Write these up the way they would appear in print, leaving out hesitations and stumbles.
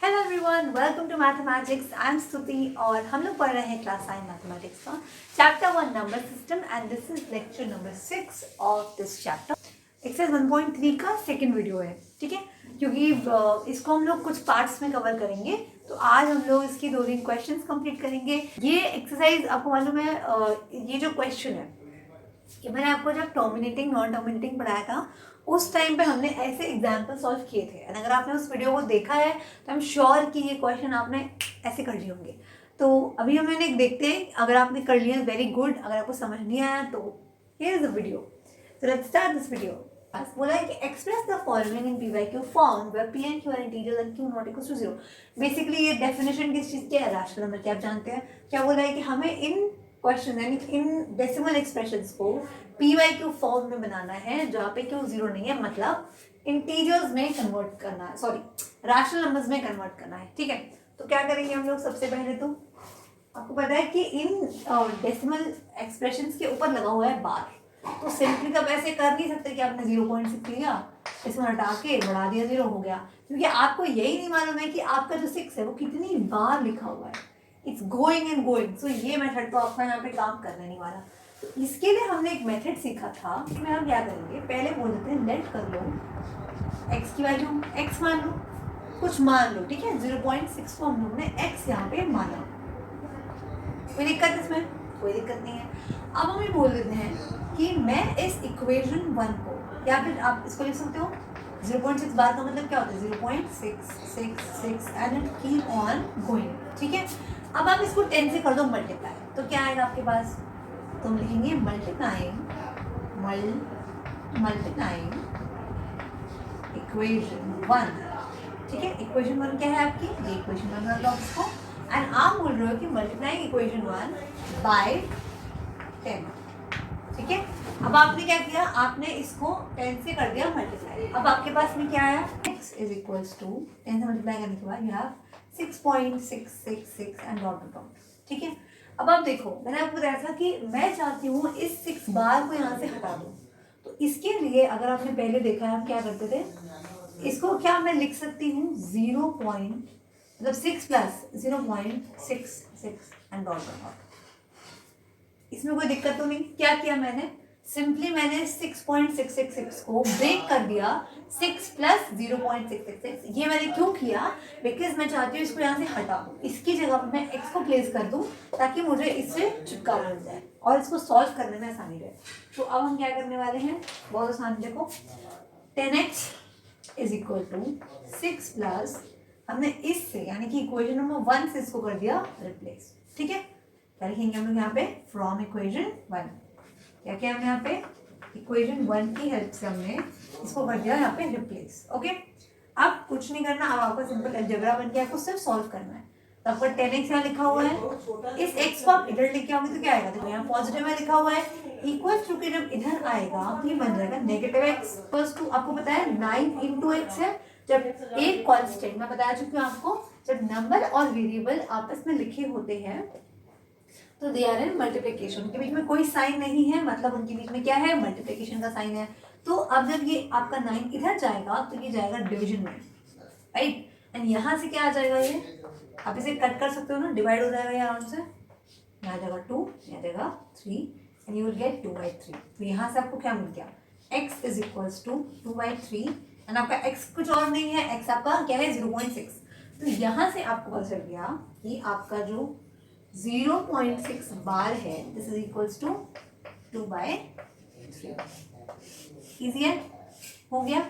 Hello everyone, welcome to mathematics. I am Stuti और हम लोग पढ़ रहे हैं क्लास 9 मैथमेटिक्स का chapter 1 number system and this is lecture number 6 of this chapter. Exercise 1.3 का सेकंड वीडियो है, ठीक है, क्योंकि इसको हम लोग कुछ पार्ट्स में कवर करेंगे। तो आज हम लोग इसकी 2-3 क्वेश्चंस कंप्लीट करेंगे। ये एक्सरसाइज आपको मालूम है, ये जो क्वेश्चन है कि मैंने आपको जब टर्मिनेटिंग नॉन टर्मिनेटिंग पढ़ाया था उस टाइम पे हमने ऐसे एग्जाम्पल सॉल्व किए थे। एंड अगर आपने उस वीडियो को देखा है तो आई एम श्योर कि ये क्वेश्चन आपने ऐसे कर लिए होंगे। तो अभी हम इन्हें देखते हैं, अगर आपने कर लिया वेरी गुड, अगर आपको समझ नहीं आया तो here is the video. So let's start this video. बोला है कि express the following in p y q form where p and q are integers and q not equals to 0। Basically ये डेफिनेशन किस चीज़ की है? रैशनल नंबर की। आप जानते हैं क्या बोला है कि हमें इन क्वेश्चन यानी इन डेसिमल एक्सप्रेशंस को पी वाई क्यू फॉर्म में बनाना है जहाँ पे क्यू 0 नहीं है, मतलब इंटीजर्स में कन्वर्ट करना है, सॉरी रैशनल नंबर्स में कन्वर्ट करना है, ठीक है। तो क्या करेंगे हम लोग? सबसे पहले तो आपको पता है कि इन डेसिमल एक्सप्रेशंस के ऊपर लगा हुआ है बार। तो सिंपली तब ऐसे कर नहीं सकते कि आपने 0.6 लिया, इसमें हटा के बढ़ा दिया 0 हो गया, क्योंकि आपको यही नहीं मालूम है कि आपका जो 6 है वो कितनी बार लिखा हुआ है। It's going and going. So ये मेथड तो आपका यहाँ पे काम करने नहीं वाला। तो इसके लिए हमने एक मेथड सीखा था कि हम क्या करेंगे, पहले बोल देते हैं लेट कर लो x की वैल्यू x मान लो, कुछ मान लो, ठीक है। 0.6 को हम लोग ने x यहाँ पे माना, कोई दिक्कत इसमें? कोई दिक्कत नहीं है। अब हम ये बोल देते हैं कि मैं इस इक्वेशन 1 को, या फिर आप इसको लिख सकते हो 0.6 बार का मतलब क्या होता है? 0.666 एंड कीप ऑन गोइंग, ठीक है। अब आप इसको 10 से कर दो मल्टीप्लाई, तो क्या आएगा आपके पास? तुम लिखेंगे मल्टीप्लाइंग इक्वेशन 1, ठीक है। इक्वेशन 1 क्या है आपकी? ये इक्वेशन 1 बना लो इसको। एंड आप बोल रहे हो कि मल्टीप्लाइंग इक्वेशन 1 बाय 10, ठीक है। अब आपने क्या किया? आपने इसको 10 से कर दिया मल्टीप्लाई। अब आपके पास में क्या आया? x इज इक्वल्स टू 10 से मल्टीप्लाई करने के बाद you have 6.666 and dot dot, ठीक है। अब आप देखो, मैंने आपको बताया था कि मैं चाहती हूँ इस 6 बार को यहाँ से हटा दूँ। तो इसके लिए अगर आपने पहले देखा है हम क्या करते थे, इसको क्या मैं लिख सकती हूँ 0 पॉइंट मतलब 6 प्लस 0.66 एंड डॉट डॉट। इसमें कोई दिक्कत तो नहीं? क्या किया मैंने? सिंपली मैंने 6.666 को ब्रेक कर दिया 6 प्लस 0.666। ये मैंने क्यों किया? बिकॉज मैं चाहती हूँ इसको यहाँ से हटा दूँ, इसकी जगह पर मैं x को प्लेस कर दूँ ताकि मुझे इससे छुटकारा मिल जाए और इसको सॉल्व करने में आसानी रहे। तो अब हम क्या करने वाले हैं? बहुत आसान, देखो 10x is equal to 6 plus, हमने इससे यानी कि इक्वेशन नंबर 1 से इसको कर दिया रिप्लेस, ठीक है। क्या लिखेंगे हम लोग यहाँ पे? From equation 1। क्या क्या हमने यहाँ पे? इक्वेशन 1 की हेल्प से हमने इसको कर दिया यहाँ पे रिप्लेस, ओके। अब कुछ नहीं करना, अब आपका सिंपल अलजेब्रा बन गया, आपको सिर्फ सॉल्व करना है। तो आपका 10x यहाँ लिखा हुआ है, इस x को आप इधर लेके आओगे तो क्या आएगा? देखो यहाँ पॉजिटिव में लिखा हुआ है, इक्वल टू के जब इधर आएगा तो ये बन जाएगा नेगेटिव x प्लस 2। आपको पता है 9 इंटू एक्स है। जब एक कॉन्स्टेंट, मैं बता चुकी हूँ आपको, जब नंबर और वेरिएबल आपस में लिखे होते हैं तो दे आर इन मल्टीप्लिकेशन, उनके बीच में कोई साइन नहीं है, मतलब उनके बीच में क्या है? मल्टीप्लिकेशन का साइन है। तो अब जब ये आपका 9 इधर जाएगा तो ये जाएगा डिवीजन में, राइट। एंड यहाँ से क्या आ जाएगा? ये आप इसे कट कर सकते हो ना, डिवाइड हो जाएगा ये आराम से, यहाँ जाएगा 2, यहाँ जाएगा 3 एंड यू विल गेट 2/3। तो यहाँ से आपको क्या मिल गया? x is equals to 2/3 and आपका x कुछ और नहीं है, x आपका क्या है? 0.6। तो यहाँ से आपको पता चल गया कि आपका जो 0.6 बार है this is equals to 2/3। Easy है? हो गया।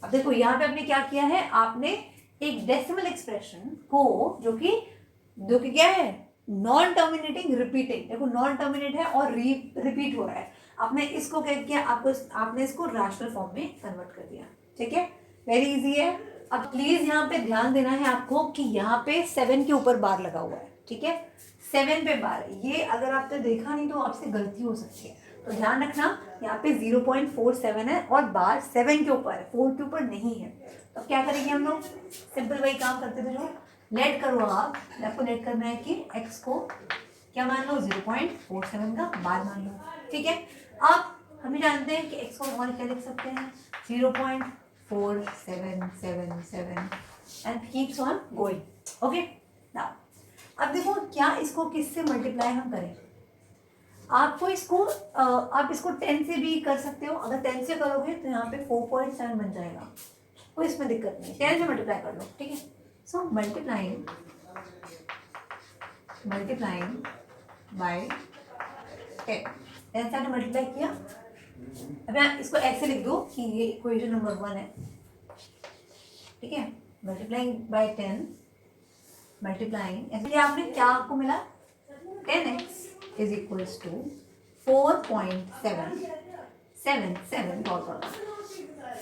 अब देखो यहाँ पे आपने क्या किया है, आपने एक डेसिमल एक्सप्रेशन को जो कि क्या है? नॉन टर्मिनेटिंग रिपीटिंग, देखो नॉन टर्मिनेट है और रिपीट हो रहा है, आपने इसको क्या किया? आपने इसको रैशनल फॉर्म में कन्वर्ट कर दिया, ठीक है। वेरी इजी है। अब प्लीज यहाँ पे ध्यान देना है आपको कि यहाँ पे 7 के ऊपर बार लगा हुआ है, ठीक है। 7 पे बार, ये अगर आपने देखा नहीं तो आपसे गलती हो सकती है, तो ध्यान रखना यहाँ पे 0.47 है और बार 7 के ऊपर है, 4 के ऊपर नहीं है। तो क्या करेंगे हम लोग? सिंपल वही काम करते थे जो लेट करो। आपको लेट करना है कि x को क्या मान लो? 0.47 का बार मान लो, ठीक है। अब हम जानते हैं कि x को और क्या लिख सकते हैं? 0.4777 and keeps on going. Okay, now अब देखो क्या इसको किससे मल्टीप्लाई हम करें. आपको इसको आप इसको 10 से भी कर सकते हो. अगर 10 से करोगे तो यहाँ पे 4.7 बन जाएगा. कोई इसमें दिक्कत नहीं, 10 से मल्टीप्लाई कर लो. ठीक है, सो मल्टीप्लाइंग बाय 10. 10 से मल्टीप्लाई किया. अब यहाँ इसको ऐसे लिख दो कि ये इक्वेशन नंबर 1 है. ठीक है, मल्टीप्लाइंग बाय 10, मल्टीप्लाइंग ऐसे आपने क्या आपको मिला 10x is equals to 4.7 dot.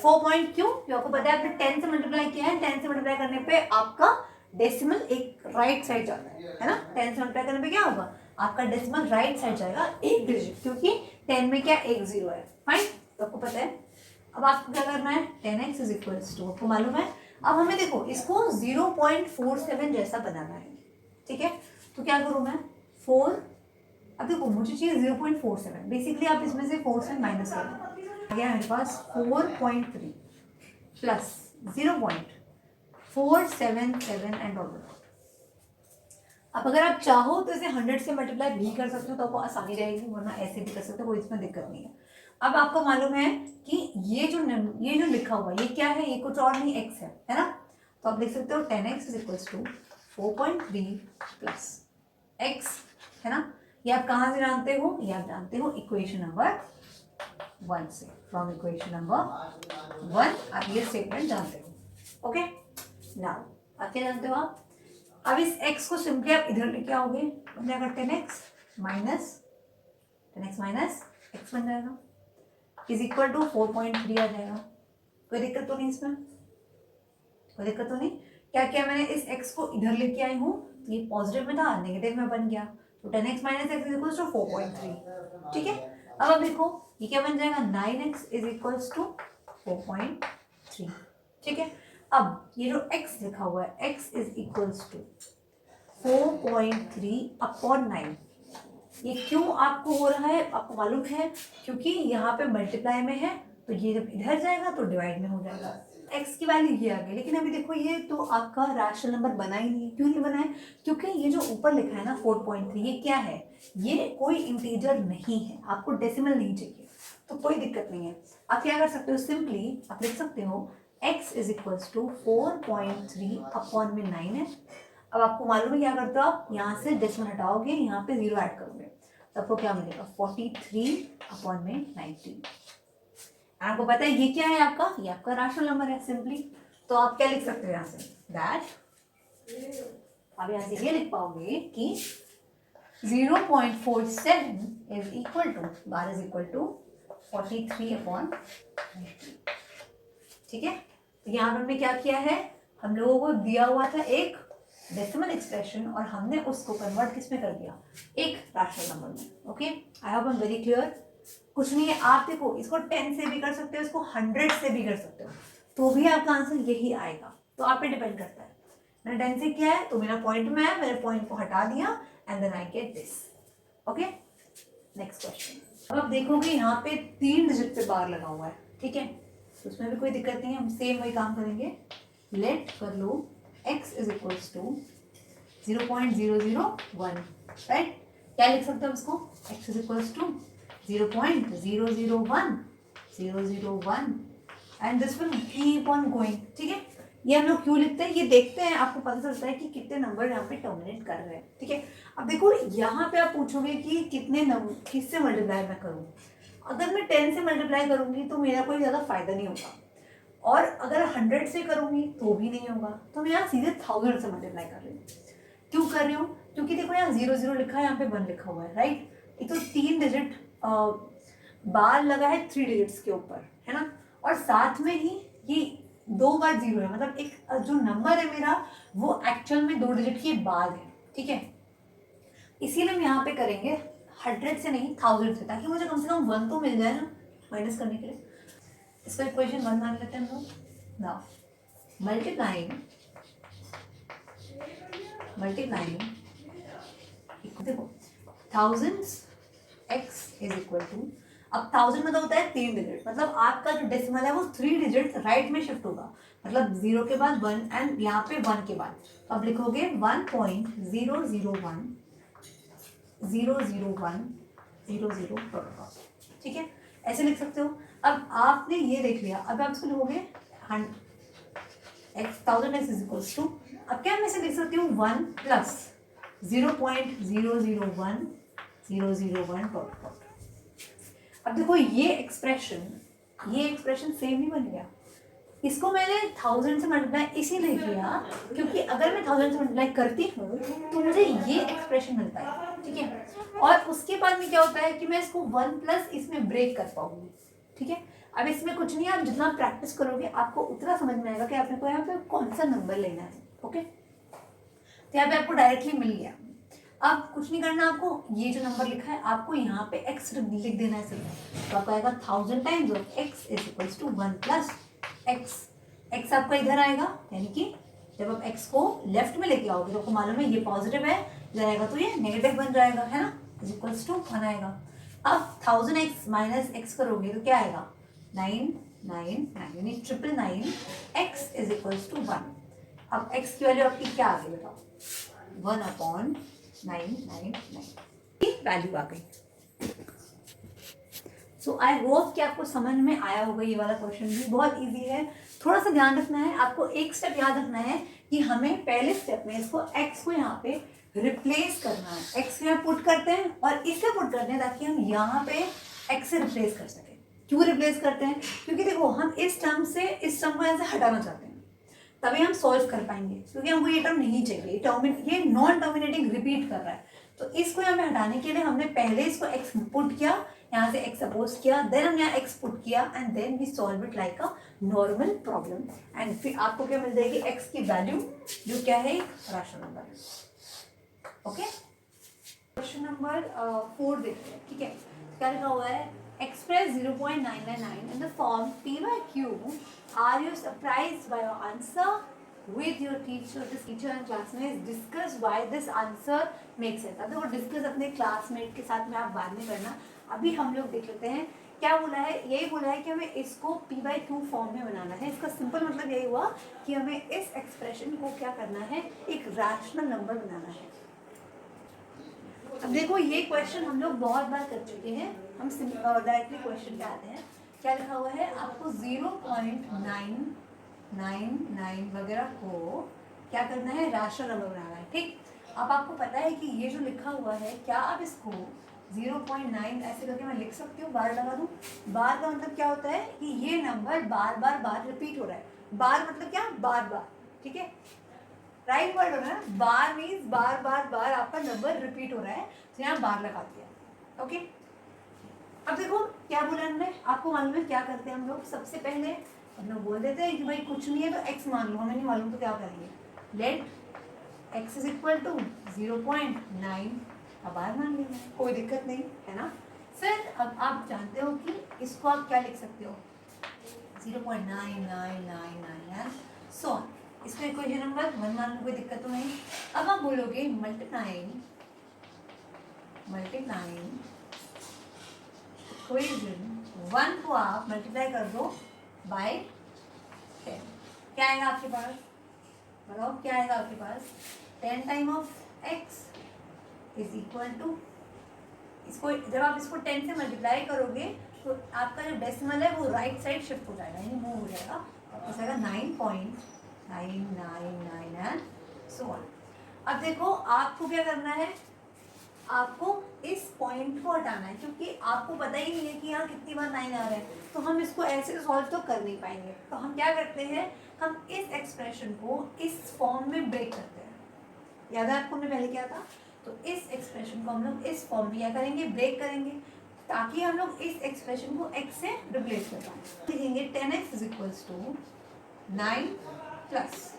4 point क्यों आपको पता है, आपने 10 से मल्टीप्लाई किया है. 10 से मल्टीप्लाई करने पे आपका डेसिमल एक राइट साइड जाता है ना. 10 से मल्टीप्लाई करने पे क्या होगा, आपका डेसिमल राइट साइड जाएगा एक डिजिट, क्योंकि 10 में क्या एक जीरो है. फाइन, तो आपको पता है. अब आपको क्या करना है, 10x इज इक्वल्स टू, आपको मालूम है. अब हमें देखो इसको 0.47 जैसा बनाना है. ठीक है, तो क्या करूँ मैं 4, अब देखो मुझे चाहिए 0.47. बेसिकली आप इसमें से 4 से माइनस कर दो. गया मेरे पास 4.3 प्लस 0.477 एंड ऑल. अब अगर आप चाहो तो इसे 100 से मल्टीप्लाई भी कर सकते हो, तो आपको आसानी रहेगी, वरना ऐसे भी कर सकते हो, कोई इसमें दिक्कत नहीं है. अब आपको मालूम है कि ये जो लिखा हुआ ये क्या है, ये कुछ और नहीं x है ना. तो आप लिख सकते हो 10x is equals to 4.3 plus x, है ना. ये आप कहाँ से जानते हो, ये आप जानते हो इक्वेशन नंबर 1 से. फ्रॉम इक्वेशन नंबर 1 आप ये स्टेटमेंट जानते हो. ओके, नाउ आप क्या जानते हो आप. अब इस x को सिंपली आप इधर लेके आओगे, बन जाएगा 10x माइनस x बन जाएगा इज इक्वल टू 4.3 आ जाएगा. कोई दिक्कत तो नहीं इसमें, कोई दिक्कत तो नहीं. क्या किया मैंने, इस x को इधर लेके आई हूँ, तो ये पॉजिटिव में था, नेगेटिव में बन गया, तो 10x minus x is equal to 4.3. ठीक है, अब देखो ये क्या बन जाएगा, 9x इज इक्वल्स टू 4.3. ठीक है, अब ये जो x लिखा हुआ है, x is equals to 4.3 upon 9. ये क्यों आपको हो रहा है, आपको मालूम है, क्योंकि यहाँ पे मल्टीप्लाई में है, तो ये जब इधर जाएगा तो डिवाइड में हो जाएगा. x की वैल्यू ये आ गई. लेकिन अभी देखो ये तो आपका रैशनल नंबर बना ही नहीं है. क्यों नहीं बना है, क्योंकि ये जो ऊपर लिखा है ना 4.3, ये क्या है, ये कोई इंटीजर नहीं है, आपको डेसिमल नहीं चाहिए, तो कोई दिक्कत नहीं है. आप क्या कर सकते हो, सिंपली आप लिख सकते हो x is equals to 4.3 upon में 9 है. अब आपको मालूम है क्या करते हो, आप यहाँ से डेसिमल हटाओगे, यहाँ पे 0 ऐड करोगे, तो आपको क्या मिलेगा 43 अपॉन में 19. आपको पता है ये क्या है आपका, ये आपका रैशनल नंबर है सिंपली. तो आप क्या लिख सकते हो यहाँ से, दैट आप यहाँ से ये लिख पाओगे कि 0.47 is equal to bar is equal to 43 upon 19. ठीक है, तो यहाँ पर हमने क्या किया है, हम लोगों को दिया हुआ था एक डेसिमल एक्सप्रेशन और हमने उसको कन्वर्ट किस में कर दिया, एक रैशनल नंबर में. Okay, I hope I am very clear. कुछ नहीं है, आप देखो इसको 10 से भी कर सकते हो, इसको 100 से भी कर सकते हो, तो भी आपका आंसर यही आएगा. तो आप पे डिपेंड करता है. मैंने 10 से किया है तो मेरा पॉइंट में है, मेरे पॉइंट को हटा दिया and then I get this. Okay, next question. अब आप देखोगे यहाँ पे 3 डिजिट पे बार लगा हुआ है. ठीक है, तो उसमें भी कोई दिक्कत नहीं है, हम सेम वही काम करेंगे. लेट कर लो x is equals to 0.001. Right, क्या लिख सकते हो इसको, x is equals to 0.001 and this will keep on going. ठीक है, ये हम लोग क्यों लिखते हैं, ये देखते हैं, आपको पता चलता है कि कितने नंबर यहाँ पे टर्मिनेट कर रहे हैं. ठीक है, अब देखो यहाँ पे आप पूछोगे कि कितने नंबर किससे मल्टीप्लाई मैं करूँ. अगर मैं 10 से मल्टीप्लाई करूँगी तो मेरा कोई ज़्यादा फायदा नहीं होगा, और अगर 100 से करूँगी तो भी नहीं होगा. तो मैं यहाँ सीधे 1000 से मल्टीप्लाई कर रही हूँ. क्यों कर रही हूँ, क्योंकि देखो यहाँ 0 लिखा है, यहाँ पे 1 लिखा हुआ है. राइट, ये तो 3 डिजिट बार लगा है 3 डिजिट्स के ऊपर, है ना, और साथ में ही ये 2 बार 0 है, मतलब एक जो नंबर है मेरा वो एक्चुअल में 2 डिजिट के बाद है. ठीक है, इसीलिए हम यहाँ पे करेंगे 100 से नहीं 1000 से, ताकि मुझे कम से कम 1 तो मिल जाए ना माइनस करने के लिए. इसका इक्वेशन 1 मान लेते हैं हम लोग. नाउ मल्टीप्लाइंग देखो thousands x is equal to, अब 1000 मतलब होता है 3 डिजिट, मतलब आपका जो डेसिमल है वो 3 डिजिट राइट में शिफ्ट होगा. मतलब 0 के बाद 1 एंड यहाँ पे 1 के बाद, तो आप लिखोगे 1.001 ठीक है, ऐसे लिख सकते हो। अब आपने ये देख लिया, अब आप इसको लिखोगे 1000x इज इक्वल्स टू, अब क्या मैं इसे लिख सकती हूँ 1 प्लस 0.001001 डॉट डॉट। अब देखो ये एक्सप्रेशन सेम ही बन गया। इसको मैंने 1000 से मल्टीप्लाई इसीलिए किया क्योंकि अगर मैं 1000 से मल्टीप्लाई करती हूँ तो मुझे ये एक्सप्रेशन मिलता है, ठीक है। और उसके बाद में क्या होता है कि मैं इसको 1 प्लस इसमें ब्रेक कर पाऊंगी, ठीक है। अब इसमें कुछ नहीं है, आप जितना प्रैक्टिस करोगे आपको उतना समझ में आएगा कि आपने को यहाँ पे कौन सा नंबर लेना है, ओके। तो यहाँ पे आपको डायरेक्टली मिल गया। अब कुछ नहीं करना आपको, ये जो नंबर लिखा है आपको यहाँ पे x लिख देना है सिर्फ, तो आपको आएगा 1000 times of x is equals to 1 plus x आपका इधर आएगा, यानी कि जब आप x को लेफ्ट में लेके आओगे तो आपको मालूम है ये पॉजिटिव है, इधर आएगा तो ये नेगेटिव बन जाएगा, है ना, इज इक्वल्स टू 1 आएगा। अब 1000x माइनस x करोगे तो क्या आएगा 999 यानी 999 x इज इक्वल्स टू 1। अब x की वैल्यू आपकी क्या आ गई बताओ, 1/999 वैल्यू आ गई। सो आई होप कि आपको समझ में आया होगा। ये वाला क्वेश्चन भी बहुत इजी है, थोड़ा सा ध्यान रखना है आपको, एक स्टेप याद रखना है कि हमें पहले स्टेप में इसको x को यहाँ पे रिप्लेस करना है। x को यहाँ पुट करते हैं और इसलिए पुट करते हैं ताकि हम यहाँ पे x से रिप्लेस कर सकें। क्यों रिप्लेस करते हैं, क्योंकि देखो हम इस टर्म से इस टर्म को यहाँ से हटाना चाहते हैं, तभी हम सॉल्व कर पाएंगे, क्योंकि हमको ये टर्म नहीं चाहिए, ये नॉन टर्मिनेटिंग रिपीट कर रहा है। तो इसको यहाँ पे हटाने के लिए हमने पहले इसको x पुट किया, यहाँ से x सपोज किया, देन हम यहाँ x पुट किया and then we solve it like a normal problem and फिर आपको क्या मिल जाएगी x की वैल्यू जो क्या है एक rational number, okay. Question number 4 देखते हैं, ठीक है। क्या लिखा हुआ है, express 0.999 in the form p by q. Are you surprised by your answer? With your teacher and classmates discuss why this answer makes sense. अब देखो डिस्कस अपने क्लासमेट के साथ में आप बाद में करना, अभी हम लोग देख लेते हैं क्या बोला है। यही बोला है कि हमें इसको p/q फॉर्म में बनाना है। इसका सिंपल मतलब यही हुआ कि हमें इस एक्सप्रेशन को क्या करना है, एक रैशनल नंबर बनाना है। अब देखो ये क्वेश्चन हम लोग बहुत बार कर चुके हैं, हम डायरेक्टली क्वेश्चन पे आते हैं। क्या लिखा हुआ है, आपको 0.999 वगैरह को क्या करना है, रैशनल नंबर बनाना है, ठीक। अब आपको पता है कि ये जो लिखा हुआ है, क्या आप इसको 0.9 ऐसे करके मैं लिख सकती हूँ, बार लगा दूँ। बार का मतलब क्या होता है कि ये नंबर बार बार रिपीट हो रहा है। बार मतलब क्या, बार, ठीक है, राइट वर्ड हो रहा है। बार मीन्स बार आपका नंबर रिपीट हो रहा है, तो यहाँ बार लगा दिया, ओके। अब देखो क्या बोला हमने, आपको मालूम है क्या करते हैं हम लोग, सबसे पहले हम लोग बोल देते हैं कि भाई कुछ नहीं है तो x मान लो, हमें नहीं मालूम तो क्या करेंगे, let x is equal to 0.9, अब बार मान लेंगे, कोई दिक्कत नहीं है ना। फिर अब आप जानते हो कि इसको आप क्या लिख सकते हो, 0.9999 सो इसको इक्वेशन नंबर 1 मान लो, कोई दिक्कत तो नहीं। अब आप बोलोगे मल्टीप्लाइंग इक्वेशन 1 को आप मल्टीप्लाई कर दो बाय 10, क्या आएगा आपके पास, बताओ क्या आएगा आपके पास, 10 time of x is equal to, इसको जब आप इसको 10 से मल्टीप्लाई करोगे तो आपका जो डेसिमल है वो राइट साइड शिफ्ट हो जाएगा, यानी मूव हो जाएगा, तो आएगा 9.999 एंड सो ऑन। अब देखो आपको क्या करना है, आपको इस पॉइंट को हटाना है, क्योंकि आपको पता ही नहीं है कि यहाँ कितनी बार 9 आ रहा है, तो हम इसको ऐसे सॉल्व तो कर नहीं पाएंगे। तो हम क्या करते हैं, हम इस एक्सप्रेशन को इस फॉर्म में ब्रेक करते हैं, याद है आपको हमने पहले क्या था। तो इस एक्सप्रेशन को हम लोग इस फॉर्म में क्या करेंगे, ब्रेक करेंगे, ताकि हम लोग इस एक्सप्रेशन को x से रिप्लेस कर पाएँ। लिखेंगे 10x is equals to 9 plus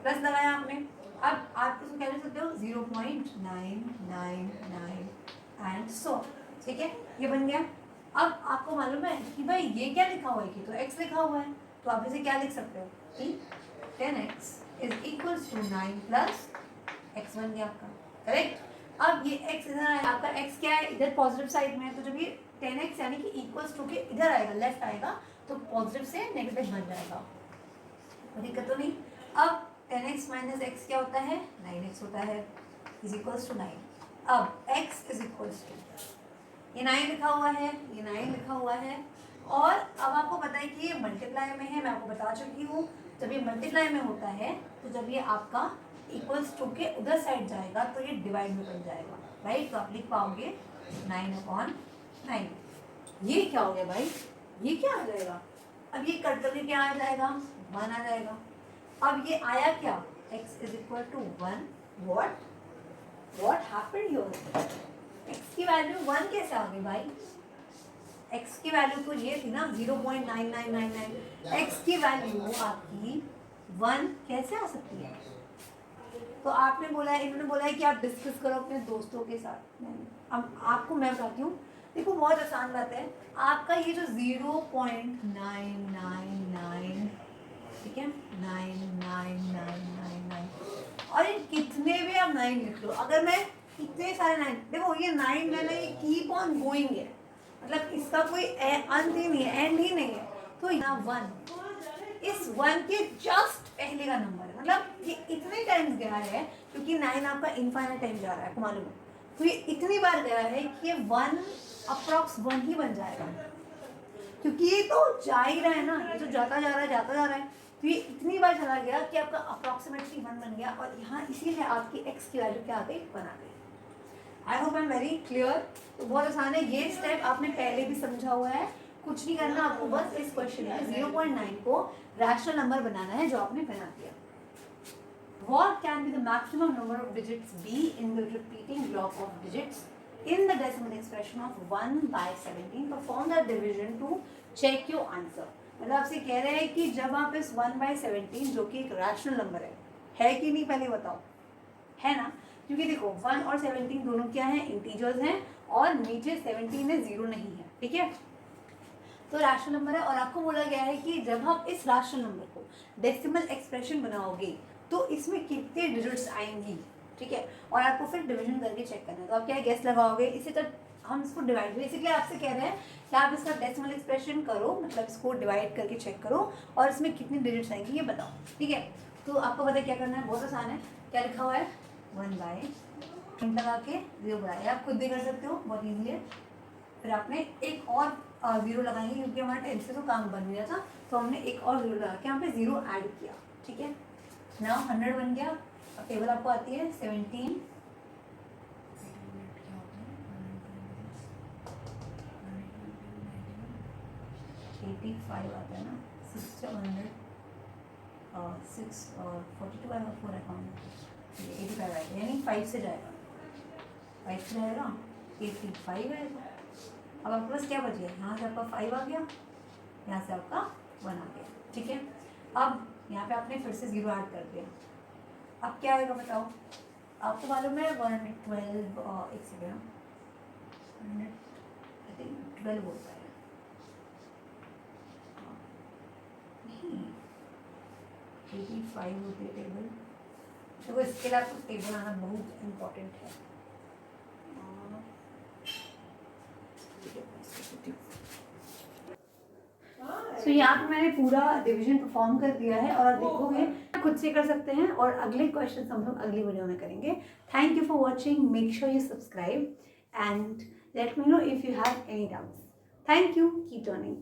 लगाया आपने, अब आप इसको क्या लिख सकते हो 0.999 एंड सो, ठीक है, ये बन गया। अब आपको मालूम है कि भाई ये क्या लिखा हुआ है, कि तो x लिखा हुआ है, तो आप इसे क्या लिख सकते हो कि 10x is equals to 9 plus x बन गया आपका, करेक्ट। अब ये x इधर आया, आपका x क्या है, इधर पॉजिटिव साइड में है, तो जब ये 10x यानी कि इक्वल्स टू के इधर आएगा, लेफ्ट आएगा, तो पॉजिटिव से नेगेटिव बन जाएगा, कोई दिक्कत तो नहीं। अब 10x माइनस एक्स क्या होता है, 9x होता है, इज इक्वल्स टू 9। अब x इज इक्वल्स टू, ये 9 लिखा हुआ है, ये 9 लिखा हुआ है, और अब आपको पता है कि ये मल्टीप्लाई में है, मैं आपको बता चुकी हूँ। जब ये मल्टीप्लाई में होता है तो जब ये आपका इक्वल्स टू के उधर साइड जाएगा तो ये डिवाइड में बन जाएगा, राइट। तो आप लिख पाओगे 9/9। ये क्या हो गया भाई, ये क्या आ जाएगा, अब ये कट करके क्या आ जाएगा, 1 आ जाएगा। अब ये आया क्या, x is equal to 1। What happened here, x की वैल्यू 1 कैसे आ गई भाई, x की वैल्यू तो ये थी ना 0.9999, x की वैल्यू आपकी 1 कैसे आ सकती है। तो आपने बोला है, इन्होंने बोला है कि आप डिस्कस करो अपने दोस्तों के साथ। अब आपको मैं बताती हूँ, देखो बहुत आसान बात है। आपका ये जो 0.999, ठीक है, 99999, और ये कितने भी आप 9 लिख लो, अगर मैं इतने सारे 9, देखो ये 9 है ना, ये कीप ऑन गोइंग है, मतलब इसका कोई अंत ही नहीं है, एंड ही नहीं है। तो यहाँ 1, इस 1 के जस्ट पहले का नंबर है, मतलब ये इतने टाइम्स गया है क्योंकि 9 आपका इनफाइनाइट टाइम जा रहा है, आपको मालूम है। तो ये इतनी बार गया है कि ये 1 अप्रॉक्स 1 ही बन जाएगा, क्योंकि ये तो जा ही रहा है ना, ये तो जाता जा रहा है। तो ये इतनी बार चला गया कि आपका अप्रॉक्सीमेटली 1 बन गया, और यहाँ इसीलिए आपकी x की वैल्यू क्या आ गई, 1 आ गई। I hope I am very clear. तो बहुत आसान है, ये स्टेप आपने पहले भी समझा हुआ है, कुछ नहीं करना आपको, बस इस क्वेश्चन में 0.9 को रैशनल नंबर बनाना है जो आपने बना दिया। What can be the maximum number of digits be in the repeating block of digits in the decimal expression of 1/17? Perform the division to check your answer. मतलब आपसे कह रहे हैं कि जब आप इस 1/17 जो कि एक रैशनल नंबर है कि नहीं, पहले बताओ, है ना, क्योंकि देखो 1 और 17 दोनों क्या हैं, इंटीजर्स हैं, और नीचे 17 है, 0 नहीं है, ठीक है। तो रैशनल नंबर है, और आपको बोला गया है कि जब आप इस रैशनल नंबर को डेसिमल एक्सप्रेशन बनाओगे तो इसमें कितने डिजिट्स आएंगी, ठीक है, और आपको फिर डिवीजन करके चेक करना है। तो आप क्या गेस लगाओगे, इसे तो हम इसको डिवाइड, बेसिकली आपसे कह रहे हैं कि आप इसका डेसिमल एक्सप्रेशन करो, मतलब इसको डिवाइड करके चेक करो और इसमें कितनी डिजिट्स आएंगी ये बताओ, ठीक है। तो आपको पता है क्या करना है, बहुत आसान है। क्या लिखा हुआ है, 1/, लगा के 0 बढ़ाया, आप खुद भी कर सकते हो, बहुत ईजी है। फिर आपने एक और 0 लगाएंगे, क्योंकि हमारा 10 से तो काम बन गया था, तो हमने एक और 0 लगा के यहाँ पे 0 ऐड किया, ठीक है। नाउ 100 बन गया। अब टेबल आपको आती है 17, 85 आता है ना, 600, 6 और 42 आएगा, 4 अकाउंट 85 आएगा, यानी 5 से जाएगा, 5 से जाएगा 85 आएगा। अब आपके पास क्या बच गया, यहाँ से आपका 5 आ गया, यहाँ से आपका 1 आ गया, ठीक है। अब यहाँ पे आपने फिर से 0 ऐड कर दिया, अब क्या आएगा बताओ, आपको मालूम है 112, एक सेकेंड, 12 होता है, नहीं 85 होती है टेबल। देखो इसके लिए आपको टेबल आना बहुत इम्पोर्टेंट है। तो यहाँ पे मैंने पूरा डिवीजन परफॉर्म कर दिया है, और आप देखोगे खुद से कर सकते हैं, और अगले क्वेश्चन हम लोग अगली वीडियो में करेंगे। Thank you for watching, make sure you subscribe and let me know if you have any doubts. Thank you, keep learning.